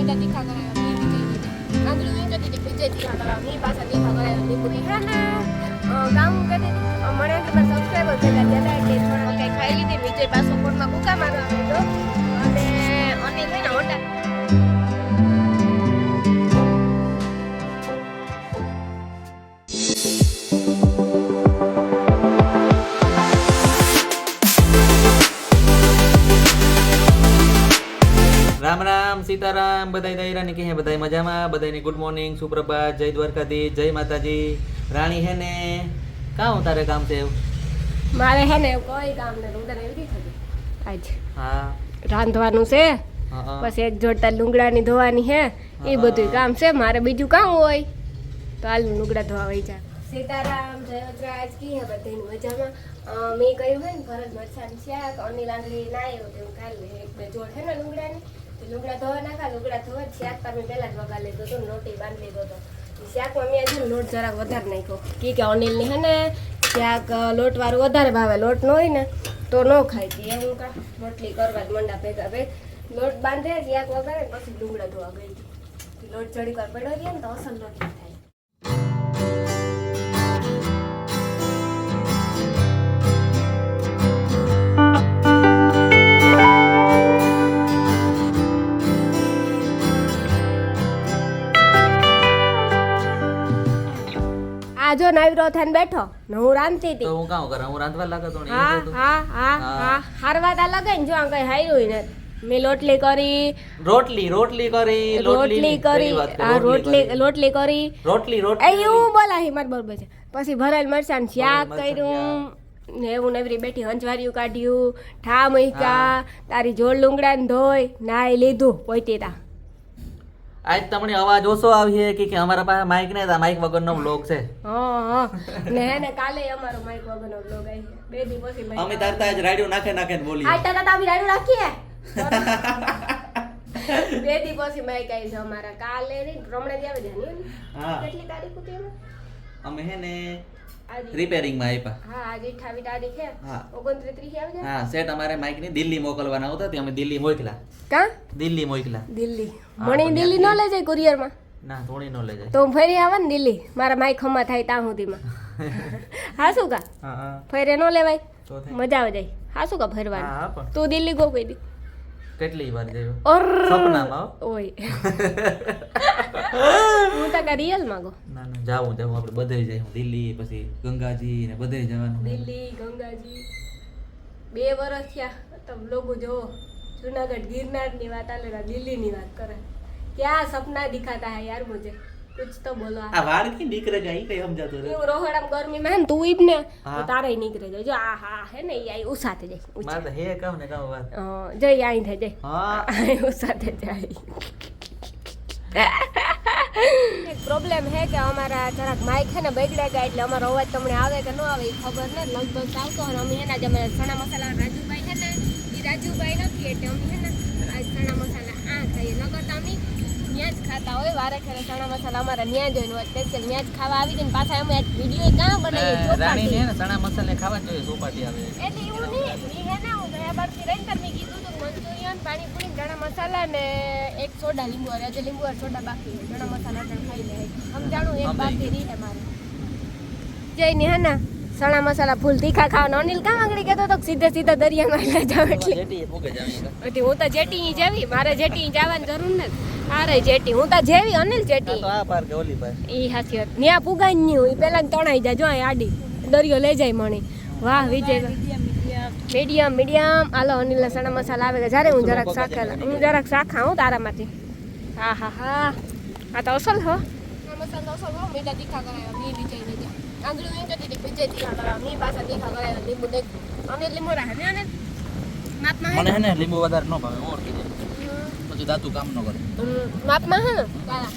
मीठा तीखा कराया मी विजय आंधळी मीठा तीखा विजय तीखा कराया मी पासा तीखा कराया मी पूरी है ना गांव करे મને કે મારા સબસ્ક્રાઇબર થયા જતા એટલે થોડા કઈ ખાઈ લીધી વિજય પાસો કોટમાં ભૂકા મારવા આવ્યો અને અનિલ છે ને હોટા राम राम सीताराम बधाई दायरा ने कहे बधाई मजा में बधाई ने गुड मॉर्निंग सुप्रभात जय द्वारकाधीश जय माताजी राणी है ने का तारे काम से મારે હે ને કોઈ કામ ને ઉંદર એવી થતી આજ हाँ રાંધવાનું છે પછી એક જોડતા લુંગડાની ધોવાની હે એ બધું કામ છે મારે બીજું કામ હોય તો હાલ લુંગડા ધોવા વઈ જા સીતારામ જય વજરાજ કી હે બધાની મજામાં મેં કહ્યું હે ને ભરત મરસાની શાક અનિલ આંગળી ના આવ્યો તો કાલ એક બે જોડ હે ને લુંગડાની તો લુંગડા ધોવા નાખા લુંગડા ધોવા શાક તમે પહેલા જ વગા લીધો તો નોટી બાંધી લીધો તો શાકમાં મેં હજુ લોટ જરાક વધારે નાખ્યો કે અનિલની હે ને શાક લોટવાળું વધારે ભાવે લોટ ન હોય ને તો ન ખાય કે હું કા રોટલી કરવા જ મંડા ભેગા ભેગ લોટ બાંધે શાક વગાડે પછી ડુંગળા ધોવા ગઈ હતી લોટ ચડી કર પડ્યો રહે ને તો અસલ રોટલી થાય આ જો નાવરો થઈને બેઠો ને હું રાંધતી હતી तो हूँ का करा हूँ रांधवा लगा तो હા હા હા હા હારવાતા લગાઈ જો આ કઈ હાર્યું ને મેં લોટલી કરી रोटली रोटली करी રોટલી કરી આ રોટલી કરી रोटली એ रोटली એવું બોલાહી માર બરોબર છે પછી ભરેલ મરચાં શાક કર્યું ને એવું નેવરી બેઠી હંચવારિયું કાઢ્યું ઠા મૂક્યા તારી જોડ લુંગડાને ધોઈ નાઈ લીધું પોઈતીતા आज तमने आवाज ओसो આવી है कि हमारा पास माइक नहीं था माइक वगैरह नो व्लॉग છે હા ને હે ને કાલે અમારો માઈક વગરનો વ્લોગ આવી બે દી પછી માઈક અમે તારતા આજ રાડિયો નાખે નાખે ને બોલી આ તા તા રાડું રાખીએ બે દી પછી માઈક આવી છે અમારા કાલે ની રમણે જ આવે છે ને હા કેટલી તારીખ હતી એમાં અમે હે ને આજે રિપેરિંગ માં આપ્યા હા આજે 28 તારીખ છે હા 29 આવે છે હા સેટ અમારે માઇક ની દિલ્હી મોકલવાના હતા તે અમે દિલ્હી મોકલા કા દિલ્હી મોકલા દિલ્હી મણી દિલ્હી નો લઈ જાય કુરિયર માં ના થોડી નો લઈ જાય તો હું ફરી આવે ને દિલ્હી મારા માઈક ખમા થાય ત્યાં સુધીમાં હા શું કા હા હા ફરે નો લેવાય તો થાય મજા આવે જાય હા શું કા ફરવાનું હા પણ તું દિલ્હી ગો કોઈ દી કેટલી વાર જયો ઓર સપનામાં ઓય હું તો કા રિયલ માં ગો ના ના જાવું આપણે બધે જઈએ દિલ્હી પછી ગંગાજી ને બધે જવાનું દિલ્હી ગંગાજી 2 વર્ષ થયા તો લોકો જો જૂનાગઢ गिरनार ની વાત આલે દિલ્હી ની વાત કરે क्या सपना दिखाता है यार मुझे कुछ तो बोलो આ વાળ की નીકળે ગઈ કઈ સમજાતો રે હું રોહડમ ગરમી માં તું ઈબ ને તો તારે નીકળે જાય જો આ હા હે ને ઈ ઉસાતે જાય માર તો હે કહું ને કહું વાત જઈ આઈ થઈ જાય હા ઉસાતે જાય એક પ્રોબ્લેમ હે કે અમારા જરાક માઈક છે ને બગડ્યા ગયા એટલે અમારો અવાજ તમને આવે કે ન આવે એ ખબર ને લગભગ આવતો અને અમે એના જે સણા મસાલા રાજુભાઈ છે ને એ રાજુભાઈ નથી એટલે અમે છે ને આ સણા મસાલા આ ખાઈએ નગર તો અમે ત્યાં જ ખાતા હોય વારે ખેરે સણા મસાલા અમારા ત્યાં જ હોય સ્પેશિયલ ત્યાં જ ખાવા આવી ને પાછા અમે વિડીયો ક્યાં બનાવીએ રાણી ચોપાટી ને ચણા મસાલે ખાવા જોઈએ સોપાટી આવે એટલે એવું નહીં ઈ હે ને હું ગયા બારથી રહીને તમને કીધું હતું મંચુરિયન પાણીપુરી ચણા મસાલા ને એક સોડા લીંબુ વાળી આજે લીંબુ વાળી સોડા બાકી છે ચણા મસાલા પણ ખાઈ લે સમજાણું એક બાકી રહી છે મારે જઈને હે ને ચણા મસાલા ફૂલ તીખા ખાવાનો અનિલ કામ આગળ કહેતો તો સીધે સીધા દરિયામાં લઈ જાવ એટલે જેટી પોકે જાવી એટલે હું તો જેટી જેવી મારે જેટી જવાની જરૂર નથી આરે જેટી હું તો જેવી અનિલ જેટી તો આ પાર કે ઓલી પાર ઈ હાથી ન્યા પુગાઈ નહીં હોય પેલા તણાઈ જાય જો આ આડી દરિયો લઈ જાય મણી વાહ વિજય મીડિયમ હાલો અનિલ સણા મસાલા આવે જ્યારે હું જરાક શાખા હું તારામાંથી હા હા હા આ તો અસલ હો મસાલો અસલ હો મીઠા તીખા કરાયો મી વિજય ને આંગળું મીઠા તીખી વિજય તીખા કરાયો મી પાછા તીખા કરાયો લીંબુ દેખ અને લીંબુ રાખે ને અને માપમાં મને હે ને લીંબુ વધારે ન ભાવે ઓળખી જાય પછી દાતું કામ ન કરે માપમાં હે ને તારા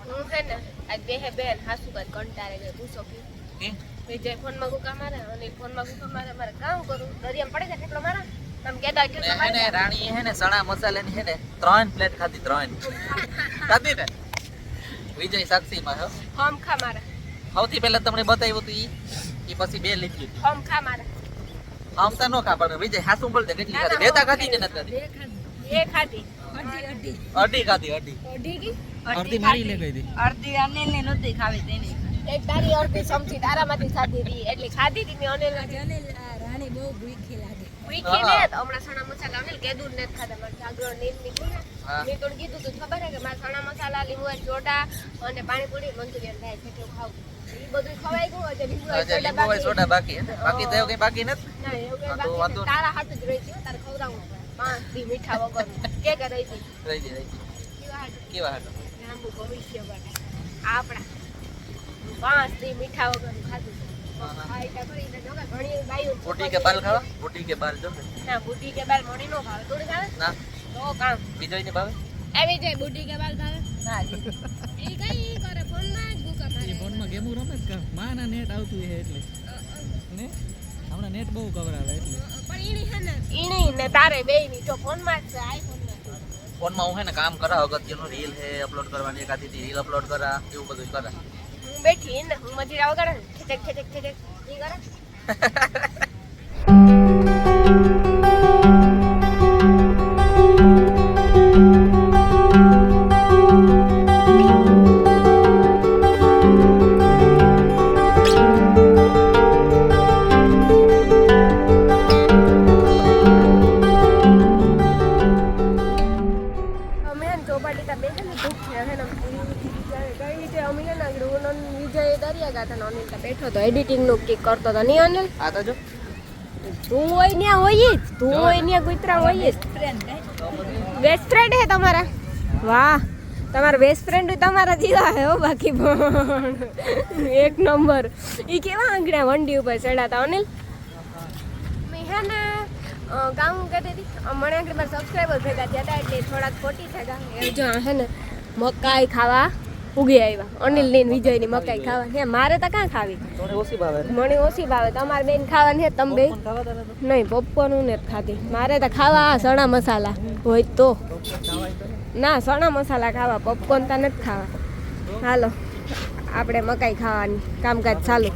હું હે ને આ બે હે બેન હાસુ બાદ કંટારે ગઈ પૂછો કે વિજય ફોનમાં ગુકા મારે અને ફોનમાં ગુકા મારે કામ કરું દરિયામાં પડે છે કેટલો મારા તમે કહેતા કે હે ને રાણી હે ને ચણા મસાલાની હે ને 3 પ્લેટ ખાધી 3 ખાધી ને વિજય સાક્ષી માં હમ ખા મારા સૌથી પહેલા તમને બતાવ્યું હતું ઈ પછી 2 લીધી હમ ખા મારા આમ તો નો ખા પણ વિજય હાસું બોલ દે કેટલી ખાધી બેતા ખાધી કે નથી ખાધી એ ખાધી અઢી ખાધી અઢી અઢી કી અડધી મારી લે ગઈ હતી અડધી અનિલ ને નહોતી ખાવી તેને એક તારી અડધી ચમચી તારામાંથી ખાધી હતી એટલે ખાધી હતી મેં અનિલ અનિલ રાણી બહુ ભૂખી લાગે વીખી ને તો હમણાં સણા મસાલા અનિલ કેદું ને ખાધા મારે જાગરો નીલ નીકળ્યું ને મેં તો કીધું તું ખબર હે કે મારે સણા મસાલા લીંબુ સોડા અને પાણીપુરી મંચુરિયન થાય કેટલું ખાવું એ બધું ખવાઈ ગયું હજુ લીંબુ સોડા બાકી બાકી તો એવું કઈ બાકી નથી ના એવું કઈ તો બાકી વાંધો નથી. તારા હાથ જ રહી છે તારે ખવડાવવું 5 દી મીઠા વગર કે રહી હતી રહી કેવા હાટો લાંબુ ભવિષ્ય માટે આપણા 5 દી મીઠા વગર ખાધું ખાઈતા કરીને જો કે ઘણી બાયું બુટી કે બાલ ખાવા બુટી કે બાલ જો ના બુટી કે બાલ મણી નો ભાવે થોડી ભાવે ના તો કામ બીજો ને ભાવે આવી જાય બુટી કે બાલ ભાવે ના ઈ કઈ કરે ફોન માં જ ભૂકા મારે ફોનમાં ગેમો રમે જ કા માના નેટ આવતું છે એટલે ને હમણાં નેટ બહુ કવરાવે એટલે પણ ઈણી હે ને ઈણી ને તારે બેય ની જો ફોન માં જ છે આઈફોન માં ફોનમાં હું હે ને કામ કરા અગત્યનું રીલ હે અપલોડ કરવાની એકાદી રીલ અપલોડ કરા એવું બધું કરા હું બેઠી ને હું મજીરા વગર ખેચક ખેચક ખેચક ઈ કરે બેઠો તો એડિટિંગ નું કિક કરતો તો નહીં અનિલ આ તો જો તું હોય ત્યાં હોય જ તું હોય ત્યાં કુતરા હોય જ બેસ્ટ ફ્રેન્ડ હે તમારા વાહ તમારા બેસ્ટ ફ્રેન્ડ તમારા જીવા હે હો બાકી પણ એક નંબર ઈ કેવા આંગળા વંડી ઉપર ચડાતા અનિલ મેં હે ને કામ કરતી હતી મને આંગળી મારા સબસ્ક્રાઈબર ભેગા થયા હતા એટલે થોડાક ખોટી થયા એ જો હે ને મકાઈ ખાવા ઉગી આવ્યા અનિલ ની વિજય ની મકાઈ ખાવા હે મારે તો ક્યાં ખાવી તોને ઓછી ભાવે મને ઓછી ભાવે તમારે બેન ખાવાની હે તમે બે ખાવા તારે તો નહીં પપ્પા નું નથી ખાતી મારે તો ખાવા આ સણા મસાલા હોય તો ના સણા મસાલા ખાવા પોપકોર્ન તો નથી ખાવા હાલો આપણે મકાઈ ખાવાની કામકાજ ચાલુ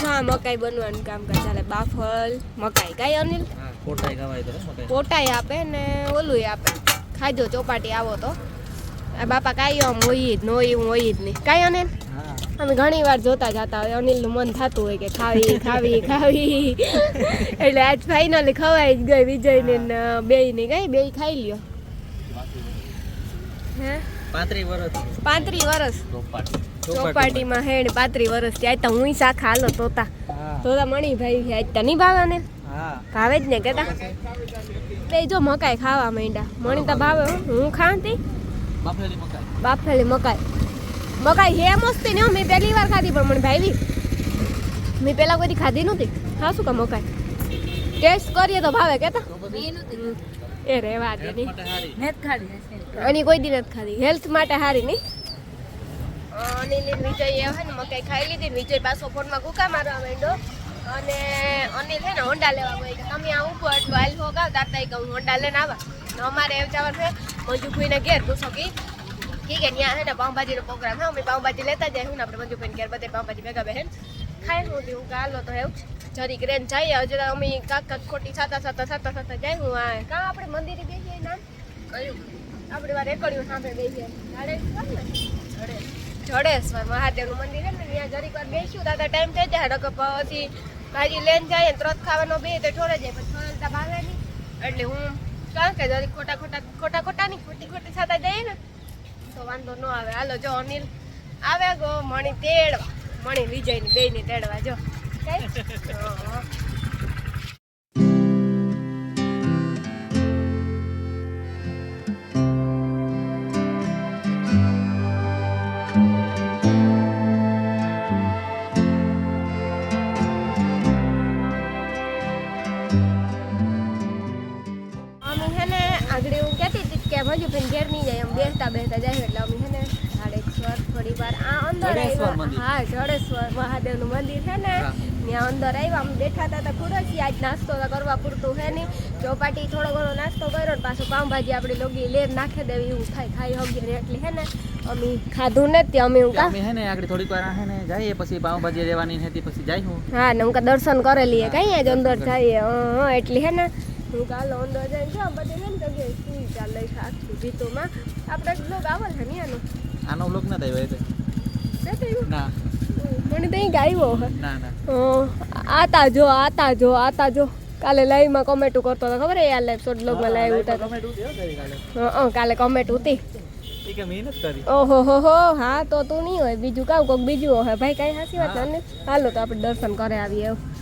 હા મકાઈ બનવાનું કામકાજ ચાલે બાફલ મકાઈ કાંઈ અનિલ હા કોટાઈ ખાવાય તો મકાઈ પોટાઈ આપે ને ઓલું આપે ખાજો ચોપાટી આવો તો આ બાપા કાંઈ આમ હોય જ નો એવું હોય જ નહીં કાંઈ અનિલ હા અમે ઘણી વાર જોતા જતા હોય અનિલનું મન થતું હોય કે ખાવી ખાવી ખાવી એટલે આજ ફાઇનલી ખવાઈ જ ગઈ વિજયને ને બેયને ગઈ બેય ખાઈ લ્યો હે 35 વર્ષ 35 વર્ષ ચોપાટી ચોપાટીમાં હેડ 35 વર્ષ ત્યાં તો હું શાખા હાલો તોતા હા તોતા મણીભાઈ છે આજ તો નહીં ભાવે ને હા ભાવે જ ને કેતા બે જો મકાઈ ખાવા માંડ્યા મણી તો ભાવે હો. હું ખાતી બાફેલી મકાઈ બાફેલી મકાઈ મકાઈ હે મસ્તી ને મેં પહેલી વાર ખાધી પણ મને ભાવી મેં પહેલા કોઈ દી ખાધી નહોતી ખાશું કા મકાઈ ટેસ્ટ કરીએ તો ભાવે કેતા એ રેવા દે નહીં માટે હારી નેત ખાડી હશે આની કોઈ દી નથી ખાધી હેલ્થ માટે સારી નહીં અનિલ વિજય એ હે ને મકાઈ ખાઈ લીધી ને વિજય પાછો ફોનમાં કૂકા મારવા માંડ્યો અને અનિલ હે ને હોન્ડા લેવા ગઈ કે તમે આ ઉપર એટલું હાલ હો ગાવ તારતા કે હું હોન્ડા લઈને આવા ને અમારે એમ જવાનું છે મંજુભાઈને ઘેર પૂછો કે ત્યાં હે ને પાઉંભાજીનો પ્રોગ્રામ હે અમે પાઉંભાજી લેતા જાય હું ને આપણે મંજુભાઈને ઘેર બધે પાઉંભાજી ભેગા બહેન ખાઈ હું હું કાલો તો એવું જરીક રેન જઈએ હજુ અમે કાક ખોટી સાતા જાય હું આ કાં આપણે મંદિરે બેસીએ નામ કયું આપણે વાર એકડ્યું સાંભળે બેસીએ જડેશ્વર મહાદેવનું મંદિર છે ને ત્યાં જરીક વાર બેસ્યું દાદા ટાઈમ થઈ જાય ડક પછી ભાજી લઈને જાય ને ત્રત ખાવાનો બે તો છોડે જાય પછી છોડતા ભાવે નહીં એટલે હું કારણ કે જરીક ખોટા ની ખોટી સાતા જઈએ ને તો વાંધો ન આવે હાલો જો અનિલ આવે ગો મણી તેડવા મણી વિજયની બેયની તેડવા જો હજુ પણ ઘેર નહીં જાય એમ બેસતા જાય એટલે અમે છે ને જડેશ્વર થોડી વાર આ અંદર આવ્યા હા જડેશ્વર મહાદેવનું મંદિર છે ને ત્યાં અંદર આવ્યા અમે બેઠા હતા ખુરશી આજ નાસ્તો તો કરવા પૂરતું છે નહીં ચોપાટી થોડો ઘણો નાસ્તો કર્યો ને પાછું પાઉંભાજી આપણે લોગી લેર નાખી દેવી એવું ખાઈ હગીએ ને એટલે છે ને અમે ખાધું નથી અમે હું કા હે ને આગળ થોડીક વાર હે ને જઈએ પછી પાઉંભાજી લેવાની હતી પછી જાય હું હા ને હું દર્શન કરી લઈએ કઈ જ અંદર જઈએ એટલે છે ને હું કાલે અંદર જઈને જો બધી છે ને જગ્યાએ સુઈ ચાલે આખી ભીતોમાં આપણે બ્લોગ આવે છે ને એનો આનો બ્લોગ ના થાય તે ના મને ત્યાં ગાયો હે ના ના આતા જો કાલે લાઈવમાં કોમેન્ટ કરતો હતો ખબર હે યાર લાઈવ શોર્ટ બ્લોગમાં લાઈવ ઉતા કમેન્ટ ઉતી હો તારી કાલે કાલે કોમેન્ટ ઉતી ઈ કે મહેનત કરી ઓહો હો હા તો તું નહીં હોય બીજું કામ કોક બીજું હોય ભાઈ કઈ હાસી વાત ને હાલો તો આપણે દર્શન કરે આવીએ એવું